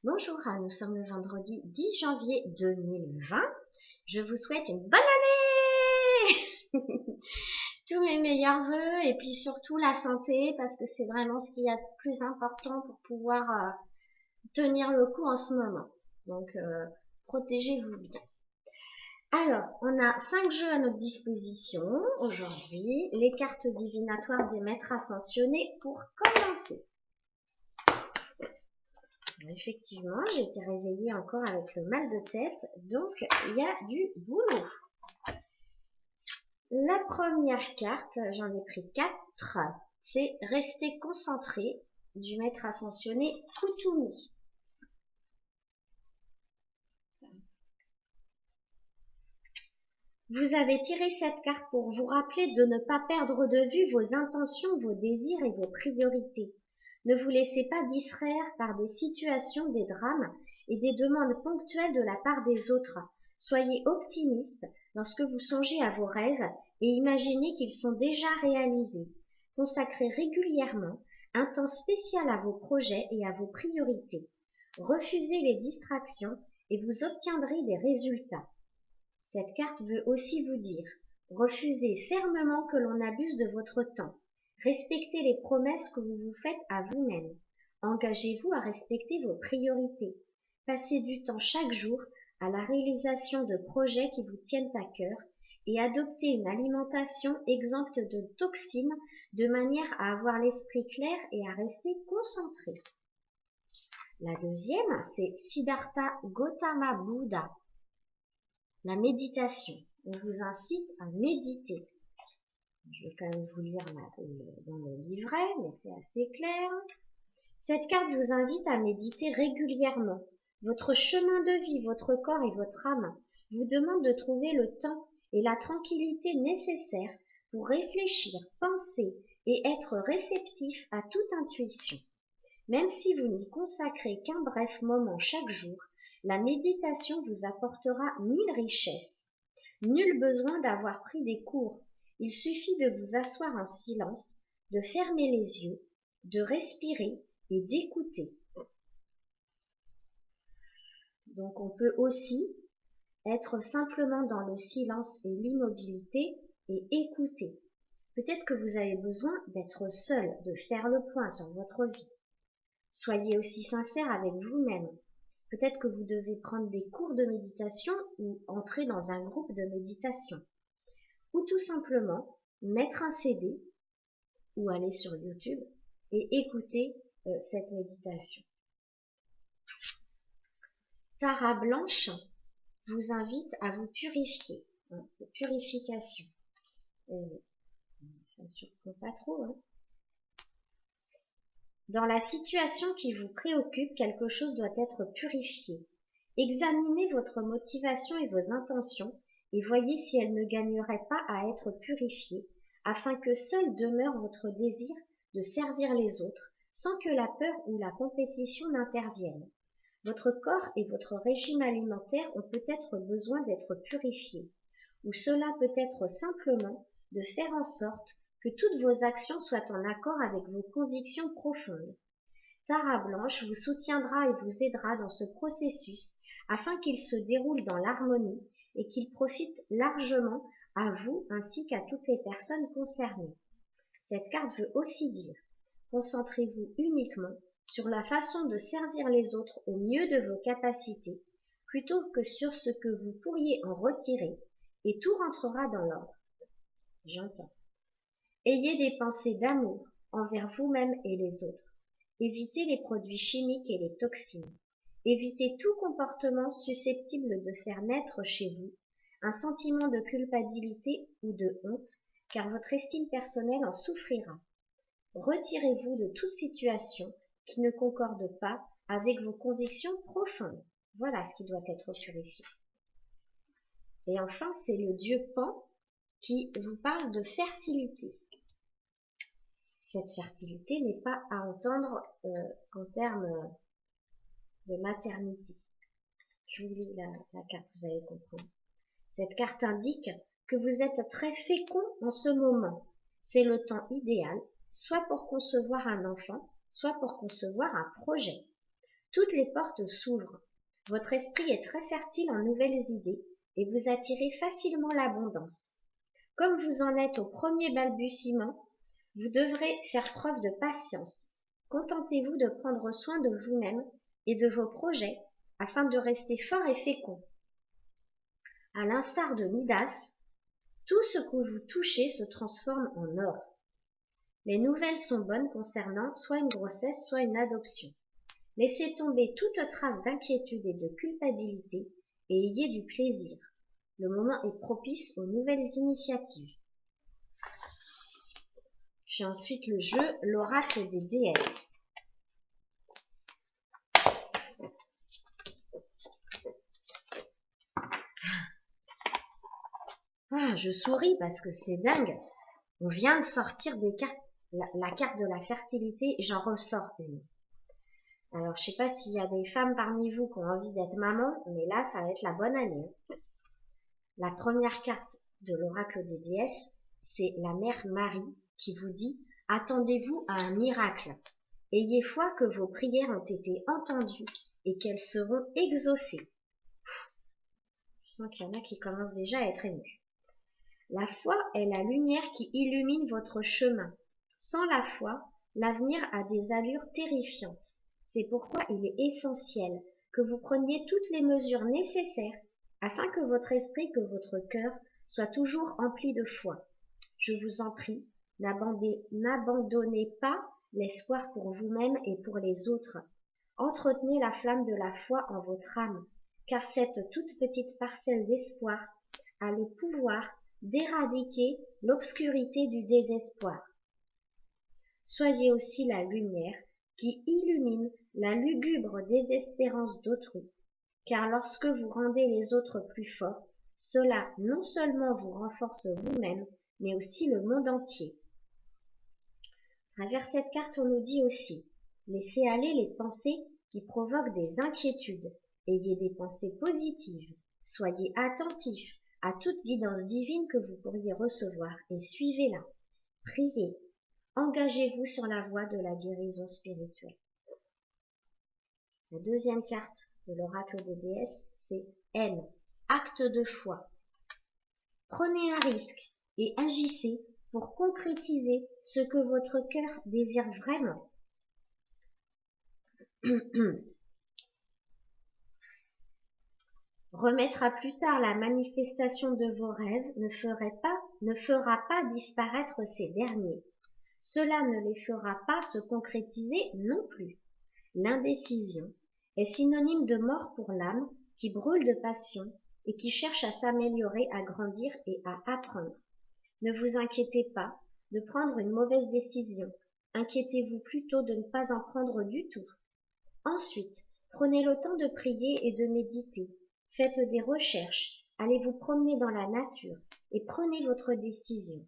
Bonjour, nous sommes le vendredi 10 janvier 2020. Je vous souhaite une bonne année. Tous mes meilleurs vœux et puis surtout la santé parce que c'est vraiment ce qu'il y a de plus important pour pouvoir tenir le coup en ce moment. Donc, protégez-vous bien. Alors, on a 5 jeux à notre disposition aujourd'hui. Les cartes divinatoires des maîtres ascensionnés pour commencer. Effectivement, j'ai été réveillée encore avec le mal de tête, donc il y a du boulot. La première carte, j'en ai pris 4, c'est Rester concentré du maître ascensionné Kutumi. Vous avez tiré cette carte pour vous rappeler de ne pas perdre de vue vos intentions, vos désirs et vos priorités. Ne vous laissez pas distraire par des situations, des drames et des demandes ponctuelles de la part des autres. Soyez optimiste lorsque vous songez à vos rêves et imaginez qu'ils sont déjà réalisés. Consacrez régulièrement un temps spécial à vos projets et à vos priorités. Refusez les distractions et vous obtiendrez des résultats. Cette carte veut aussi vous dire, refusez fermement que l'on abuse de votre temps. Respectez les promesses que vous vous faites à vous-même. Engagez-vous à respecter vos priorités. Passez du temps chaque jour à la réalisation de projets qui vous tiennent à cœur et adoptez une alimentation exempte de toxines de manière à avoir l'esprit clair et à rester concentré. La deuxième, c'est Siddhartha Gautama Bouddha. La méditation. On vous incite à méditer. Je vais quand même vous lire dans le livret, mais c'est assez clair. Cette carte vous invite à méditer régulièrement. Votre chemin de vie, votre corps et votre âme vous demandent de trouver le temps et la tranquillité nécessaires pour réfléchir, penser et être réceptif à toute intuition. Même si vous n'y consacrez qu'un bref moment chaque jour, la méditation vous apportera 1000 richesses. Nul besoin d'avoir pris des cours. Il suffit de vous asseoir en silence, de fermer les yeux, de respirer et d'écouter. Donc on peut aussi être simplement dans le silence et l'immobilité et écouter. Peut-être que vous avez besoin d'être seul, de faire le point sur votre vie. Soyez aussi sincère avec vous-même. Peut-être que vous devez prendre des cours de méditation ou entrer dans un groupe de méditation. Ou tout simplement mettre un CD ou aller sur YouTube et écouter cette méditation. Tara Blanche vous invite à vous purifier. C'est purification. Ça ne surprend pas trop. Dans la situation qui vous préoccupe, quelque chose doit être purifié. Examinez votre motivation et vos intentions et voyez si elles ne gagneraient pas à être purifiées, afin que seul demeure votre désir de servir les autres, sans que la peur ou la compétition n'interviennent. Votre corps et votre régime alimentaire ont peut-être besoin d'être purifiés, ou cela peut être simplement de faire en sorte que toutes vos actions soient en accord avec vos convictions profondes. Tara Blanche vous soutiendra et vous aidera dans ce processus afin qu'il se déroule dans l'harmonie et qu'il profite largement à vous ainsi qu'à toutes les personnes concernées. Cette carte veut aussi dire, concentrez-vous uniquement sur la façon de servir les autres au mieux de vos capacités, plutôt que sur ce que vous pourriez en retirer, et tout rentrera dans l'ordre. J'entends. Ayez des pensées d'amour envers vous-même et les autres. Évitez les produits chimiques et les toxines. Évitez tout comportement susceptible de faire naître chez vous un sentiment de culpabilité ou de honte, car votre estime personnelle en souffrira. Retirez-vous de toute situation qui ne concorde pas avec vos convictions profondes. Voilà ce qui doit être purifié. Et enfin, c'est le dieu Pan qui vous parle de fertilité. Cette fertilité n'est pas à entendre en termes de maternité. Je vous lis la carte, vous allez comprendre. Cette carte indique que vous êtes très fécond en ce moment. C'est le temps idéal, soit pour concevoir un enfant, soit pour concevoir un projet. Toutes les portes s'ouvrent. Votre esprit est très fertile en nouvelles idées et vous attirez facilement l'abondance. Comme vous en êtes au premier balbutiement, vous devrez faire preuve de patience. Contentez-vous de prendre soin de vous-même et de vos projets afin de rester fort et fécond. À l'instar de Midas, tout ce que vous touchez se transforme en or. Les nouvelles sont bonnes concernant soit une grossesse, soit une adoption. Laissez tomber toute trace d'inquiétude et de culpabilité et ayez du plaisir. Le moment est propice aux nouvelles initiatives. J'ai ensuite le jeu l'oracle des déesses. Ah, je souris parce que c'est dingue. On vient de sortir des cartes, la carte de la fertilité, j'en ressors une. Alors, je sais pas s'il y a des femmes parmi vous qui ont envie d'être maman, mais là, ça va être la bonne année. La première carte de l'oracle des déesses, c'est la mère Marie qui vous dit « Attendez-vous à un miracle. Ayez foi que vos prières ont été entendues et qu'elles seront exaucées. » Je sens qu'il y en a qui commencent déjà à être émus. La foi est la lumière qui illumine votre chemin. Sans la foi, l'avenir a des allures terrifiantes. C'est pourquoi il est essentiel que vous preniez toutes les mesures nécessaires afin que votre esprit, que votre cœur soit toujours empli de foi. Je vous en prie, n'abandonnez pas l'espoir pour vous-même et pour les autres. Entretenez la flamme de la foi en votre âme, car cette toute petite parcelle d'espoir a le pouvoir d'éradiquer l'obscurité du désespoir. Soyez aussi la lumière qui illumine la lugubre désespérance d'autrui, car lorsque vous rendez les autres plus forts, cela non seulement vous renforce vous-même, mais aussi le monde entier. À travers cette carte, on nous dit aussi, laissez aller les pensées qui provoquent des inquiétudes, ayez des pensées positives, soyez attentifs à toute guidance divine que vous pourriez recevoir et suivez-la. Priez, engagez-vous sur la voie de la guérison spirituelle. La deuxième carte de l'oracle des déesses, c'est N, acte de foi. Prenez un risque et agissez pour concrétiser ce que votre cœur désire vraiment. Remettre à plus tard la manifestation de vos rêves ne fera pas disparaître ces derniers. Cela ne les fera pas se concrétiser non plus. L'indécision est synonyme de mort pour l'âme qui brûle de passion et qui cherche à s'améliorer, à grandir et à apprendre. Ne vous inquiétez pas de prendre une mauvaise décision. Inquiétez-vous plutôt de ne pas en prendre du tout. Ensuite, prenez le temps de prier et de méditer. Faites des recherches, allez vous promener dans la nature et prenez votre décision.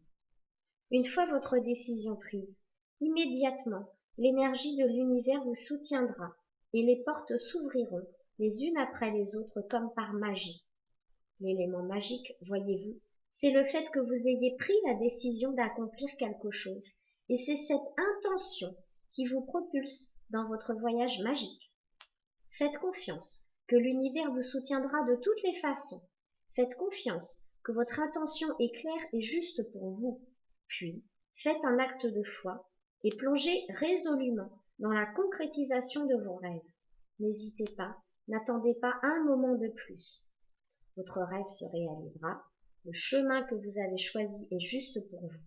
Une fois votre décision prise, immédiatement, l'énergie de l'univers vous soutiendra et les portes s'ouvriront les unes après les autres comme par magie. L'élément magique, voyez-vous, c'est le fait que vous ayez pris la décision d'accomplir quelque chose et c'est cette intention qui vous propulse dans votre voyage magique. Faites confiance que l'univers vous soutiendra de toutes les façons. Faites confiance que votre intention est claire et juste pour vous. Puis, faites un acte de foi et plongez résolument dans la concrétisation de vos rêves. N'hésitez pas, n'attendez pas un moment de plus. Votre rêve se réalisera. Le chemin que vous avez choisi est juste pour vous.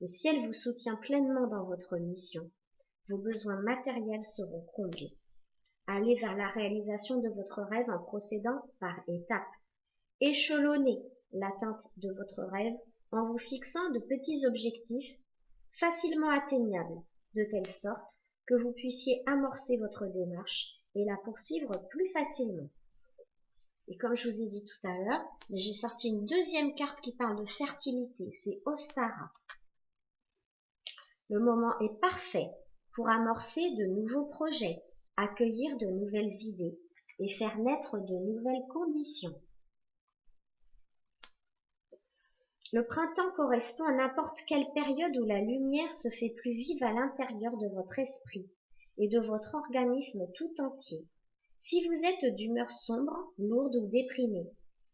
Le ciel vous soutient pleinement dans votre mission. Vos besoins matériels seront comblés. Allez vers la réalisation de votre rêve en procédant par étapes. Échelonnez l'atteinte de votre rêve en vous fixant de petits objectifs facilement atteignables, de telle sorte que vous puissiez amorcer votre démarche et la poursuivre plus facilement. Et comme je vous ai dit tout à l'heure, j'ai sorti une deuxième carte qui parle de fertilité, c'est Ostara. Le moment est parfait pour amorcer de nouveaux projets, accueillir de nouvelles idées et faire naître de nouvelles conditions. Le printemps correspond à n'importe quelle période où la lumière se fait plus vive à l'intérieur de votre esprit et de votre organisme tout entier. Si vous êtes d'humeur sombre, lourde ou déprimée,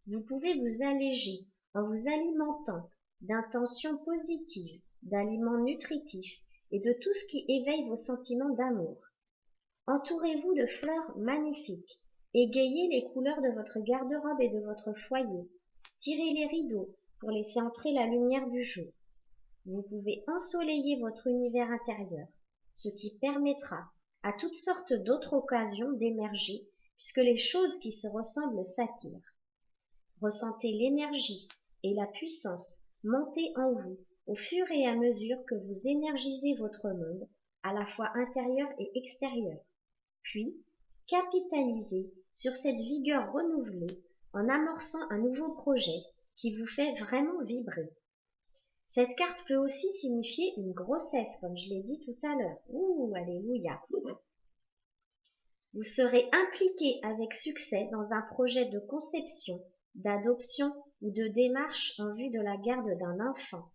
vous pouvez vous alléger en vous alimentant d'intentions positives, d'aliments nutritifs et de tout ce qui éveille vos sentiments d'amour. Entourez-vous de fleurs magnifiques, égayez les couleurs de votre garde-robe et de votre foyer, tirez les rideaux pour laisser entrer la lumière du jour. Vous pouvez ensoleiller votre univers intérieur, ce qui permettra à toutes sortes d'autres occasions d'émerger, puisque les choses qui se ressemblent s'attirent. Ressentez l'énergie et la puissance monter en vous au fur et à mesure que vous énergisez votre monde, à la fois intérieur et extérieur. Puis, capitalisez sur cette vigueur renouvelée en amorçant un nouveau projet qui vous fait vraiment vibrer. Cette carte peut aussi signifier une grossesse, comme je l'ai dit tout à l'heure. Ouh, alléluia. Vous serez impliqué avec succès dans un projet de conception, d'adoption ou de démarche en vue de la garde d'un enfant.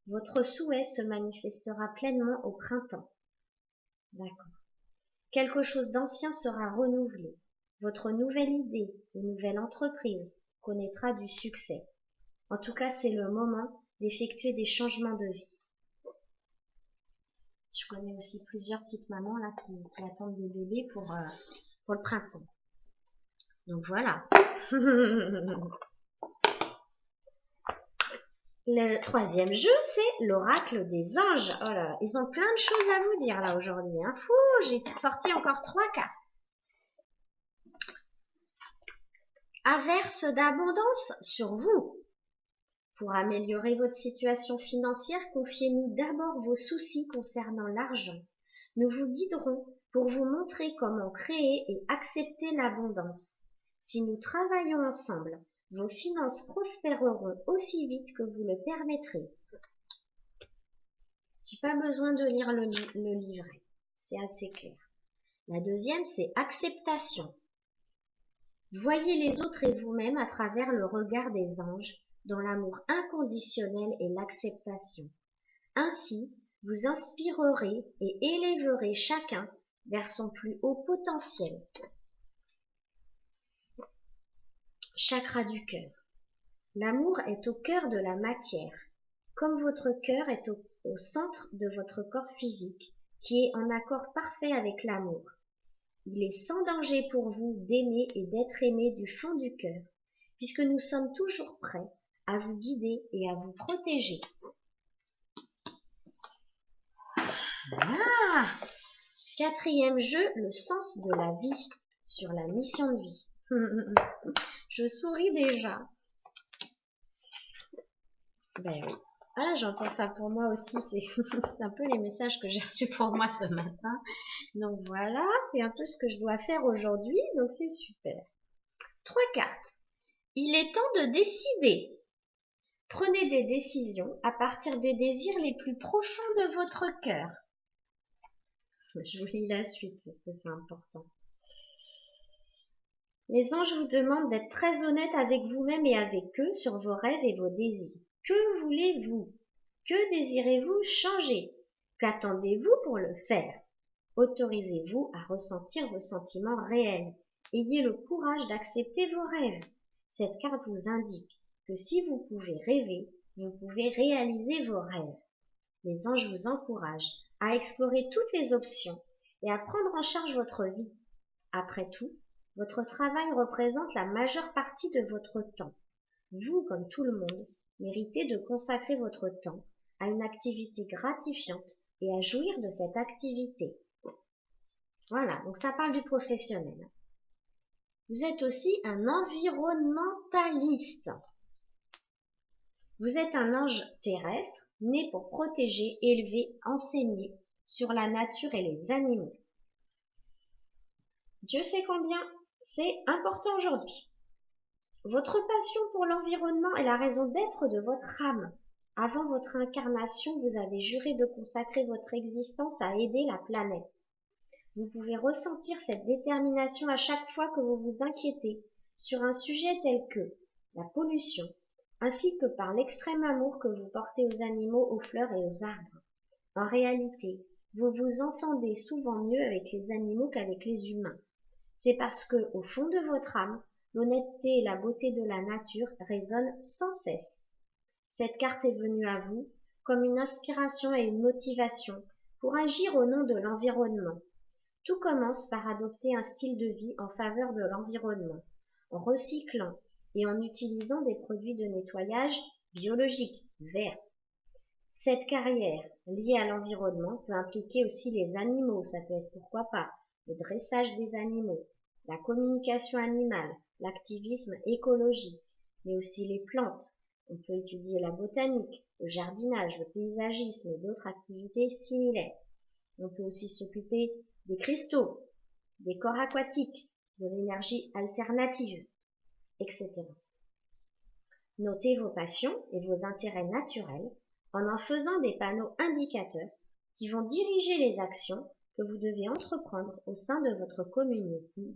Votre souhait se manifestera pleinement au printemps. D'accord. Quelque chose d'ancien sera renouvelé. Votre nouvelle idée ou nouvelle entreprise connaîtra du succès. En tout cas, c'est le moment d'effectuer des changements de vie. Je connais aussi plusieurs petites mamans là qui attendent des bébés pour le printemps. Donc voilà. Le troisième jeu, c'est l'oracle des anges. Oh là, ils ont plein de choses à vous dire là aujourd'hui. Hein. Fou, j'ai sorti encore 3 cartes. Averse d'abondance sur vous. Pour améliorer votre situation financière, confiez-nous d'abord vos soucis concernant l'argent. Nous vous guiderons pour vous montrer comment créer et accepter l'abondance. Si nous travaillons ensemble, vos finances prospéreront aussi vite que vous le permettrez. J'ai pas besoin de lire le livret, c'est assez clair. La deuxième, c'est acceptation. Voyez les autres et vous-même à travers le regard des anges, dans l'amour inconditionnel et l'acceptation. Ainsi, vous inspirerez et élèverez chacun vers son plus haut potentiel. Chakra du cœur. L'amour est au cœur de la matière, comme votre cœur est au centre de votre corps physique, qui est en accord parfait avec l'amour. Il est sans danger pour vous d'aimer et d'être aimé du fond du cœur, puisque nous sommes toujours prêts à vous guider et à vous protéger. Ah! Quatrième jeu, le sens de la vie, sur la mission de vie. Je souris déjà. Ben oui. Ah, j'entends ça pour moi aussi, c'est un peu les messages que j'ai reçus pour moi ce matin. Donc voilà, c'est un peu ce que je dois faire aujourd'hui, donc c'est super. 3 cartes. Il est temps de décider. Prenez des décisions à partir des désirs les plus profonds de votre cœur. Je vous lis la suite, parce que c'est important. Les anges vous demandent d'être très honnête avec vous-même et avec eux sur vos rêves et vos désirs. Que voulez-vous? Que désirez-vous changer? Qu'attendez-vous pour le faire? Autorisez-vous à ressentir vos sentiments réels. Ayez le courage d'accepter vos rêves. Cette carte vous indique que si vous pouvez rêver, vous pouvez réaliser vos rêves. Les anges vous encouragent à explorer toutes les options et à prendre en charge votre vie. Après tout, votre travail représente la majeure partie de votre temps. Vous, comme tout le monde, méritez de consacrer votre temps à une activité gratifiante et à jouir de cette activité. Voilà, donc ça parle du professionnel. Vous êtes aussi un environnementaliste. Vous êtes un ange terrestre, né pour protéger, élever, enseigner sur la nature et les animaux. Dieu sait combien c'est important aujourd'hui. Votre passion pour l'environnement est la raison d'être de votre âme. Avant votre incarnation, vous avez juré de consacrer votre existence à aider la planète. Vous pouvez ressentir cette détermination à chaque fois que vous vous inquiétez sur un sujet tel que la pollution, ainsi que par l'extrême amour que vous portez aux animaux, aux fleurs et aux arbres. En réalité, vous vous entendez souvent mieux avec les animaux qu'avec les humains. C'est parce que, au fond de votre âme, l'honnêteté et la beauté de la nature résonnent sans cesse. Cette carte est venue à vous comme une inspiration et une motivation pour agir au nom de l'environnement. Tout commence par adopter un style de vie en faveur de l'environnement, en recyclant et en utilisant des produits de nettoyage biologiques, verts. Cette carrière liée à l'environnement peut impliquer aussi les animaux, ça peut être pourquoi pas le dressage des animaux, la communication animale, l'activisme écologique, mais aussi les plantes. On peut étudier la botanique, le jardinage, le paysagisme et d'autres activités similaires. On peut aussi s'occuper des cristaux, des corps aquatiques, de l'énergie alternative, etc. Notez vos passions et vos intérêts naturels en faisant des panneaux indicateurs qui vont diriger les actions que vous devez entreprendre au sein de votre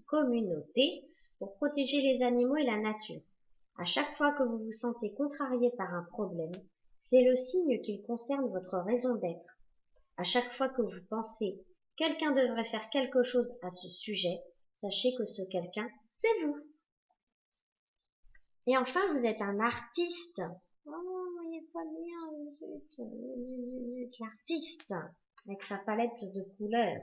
communauté pour protéger les animaux et la nature. À chaque fois que vous vous sentez contrarié par un problème, c'est le signe qu'il concerne votre raison d'être. À chaque fois que vous pensez « quelqu'un devrait faire quelque chose à ce sujet », sachez que ce quelqu'un, c'est vous. Et enfin, vous êtes un artiste. Oh, vous voyez pas bien, l'artiste, avec sa palette de couleurs.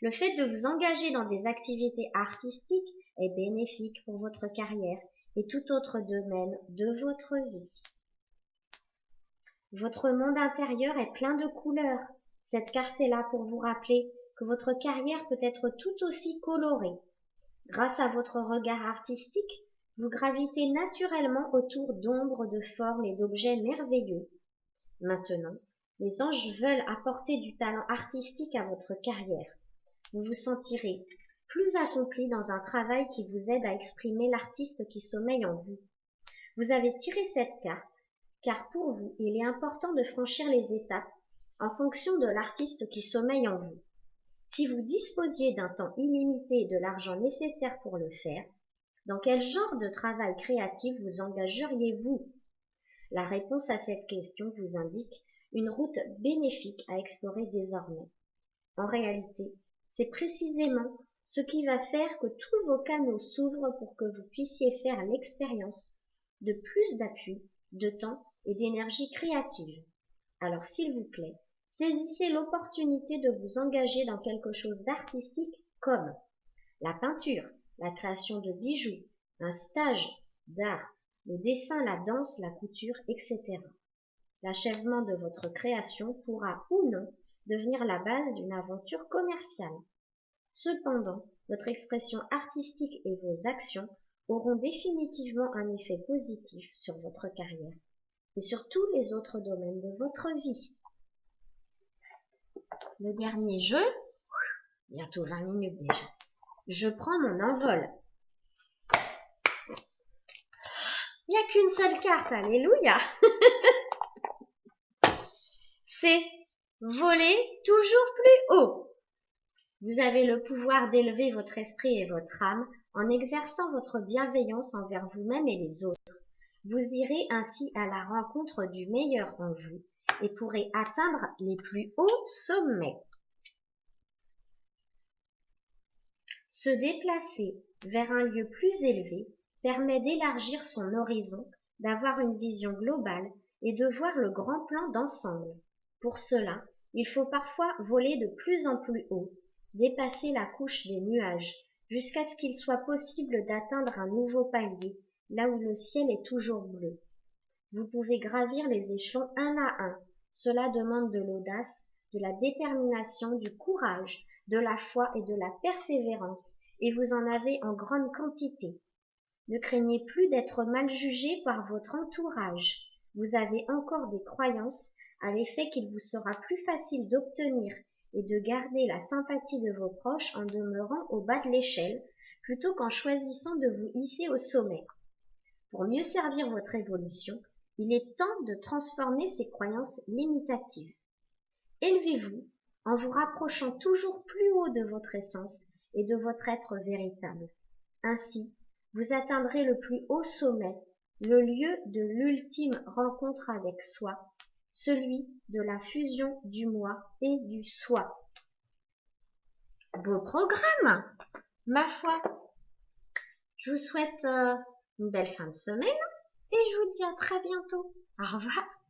Le fait de vous engager dans des activités artistiques est bénéfique pour votre carrière et tout autre domaine de votre vie. Votre monde intérieur est plein de couleurs. Cette carte est là pour vous rappeler que votre carrière peut être tout aussi colorée. Grâce à votre regard artistique, vous gravitez naturellement autour d'ombres, de formes et d'objets merveilleux. Maintenant, les anges veulent apporter du talent artistique à votre carrière. Vous vous sentirez plus accompli dans un travail qui vous aide à exprimer l'artiste qui sommeille en vous. Vous avez tiré cette carte, car pour vous, il est important de franchir les étapes en fonction de l'artiste qui sommeille en vous. Si vous disposiez d'un temps illimité et de l'argent nécessaire pour le faire, dans quel genre de travail créatif vous engageriez-vous? La réponse à cette question vous indique une route bénéfique à explorer désormais. En réalité, c'est précisément ce qui va faire que tous vos canaux s'ouvrent pour que vous puissiez faire l'expérience de plus d'appui, de temps et d'énergie créative. Alors s'il vous plaît, saisissez l'opportunité de vous engager dans quelque chose d'artistique comme la peinture, la création de bijoux, un stage d'art, le dessin, la danse, la couture, etc. L'achèvement de votre création pourra ou non devenir la base d'une aventure commerciale. Cependant, votre expression artistique et vos actions auront définitivement un effet positif sur votre carrière et sur tous les autres domaines de votre vie. Le dernier jeu, bientôt 20 minutes déjà. Je prends mon envol. Il n'y a qu'une seule carte, alléluia. C'est voler toujours plus haut. Vous avez le pouvoir d'élever votre esprit et votre âme en exerçant votre bienveillance envers vous-même et les autres. Vous irez ainsi à la rencontre du meilleur en vous et pourrez atteindre les plus hauts sommets. Se déplacer vers un lieu plus élevé permet d'élargir son horizon, d'avoir une vision globale et de voir le grand plan d'ensemble. Pour cela, il faut parfois voler de plus en plus haut, dépasser la couche des nuages, jusqu'à ce qu'il soit possible d'atteindre un nouveau palier, là où le ciel est toujours bleu. Vous pouvez gravir les échelons un à un. Cela demande de l'audace, de la détermination, du courage, de la foi et de la persévérance, et vous en avez en grande quantité. Ne craignez plus d'être mal jugé par votre entourage. Vous avez encore des croyances à l'effet qu'il vous sera plus facile d'obtenir et de garder la sympathie de vos proches en demeurant au bas de l'échelle, plutôt qu'en choisissant de vous hisser au sommet. Pour mieux servir votre évolution, il est temps de transformer ces croyances limitatives. Élevez-vous en vous rapprochant toujours plus haut de votre essence et de votre être véritable. Ainsi, vous atteindrez le plus haut sommet, le lieu de l'ultime rencontre avec soi, celui de la fusion du moi et du soi. Beau programme! Ma foi, je vous souhaite une belle fin de semaine et je vous dis à très bientôt. Au revoir.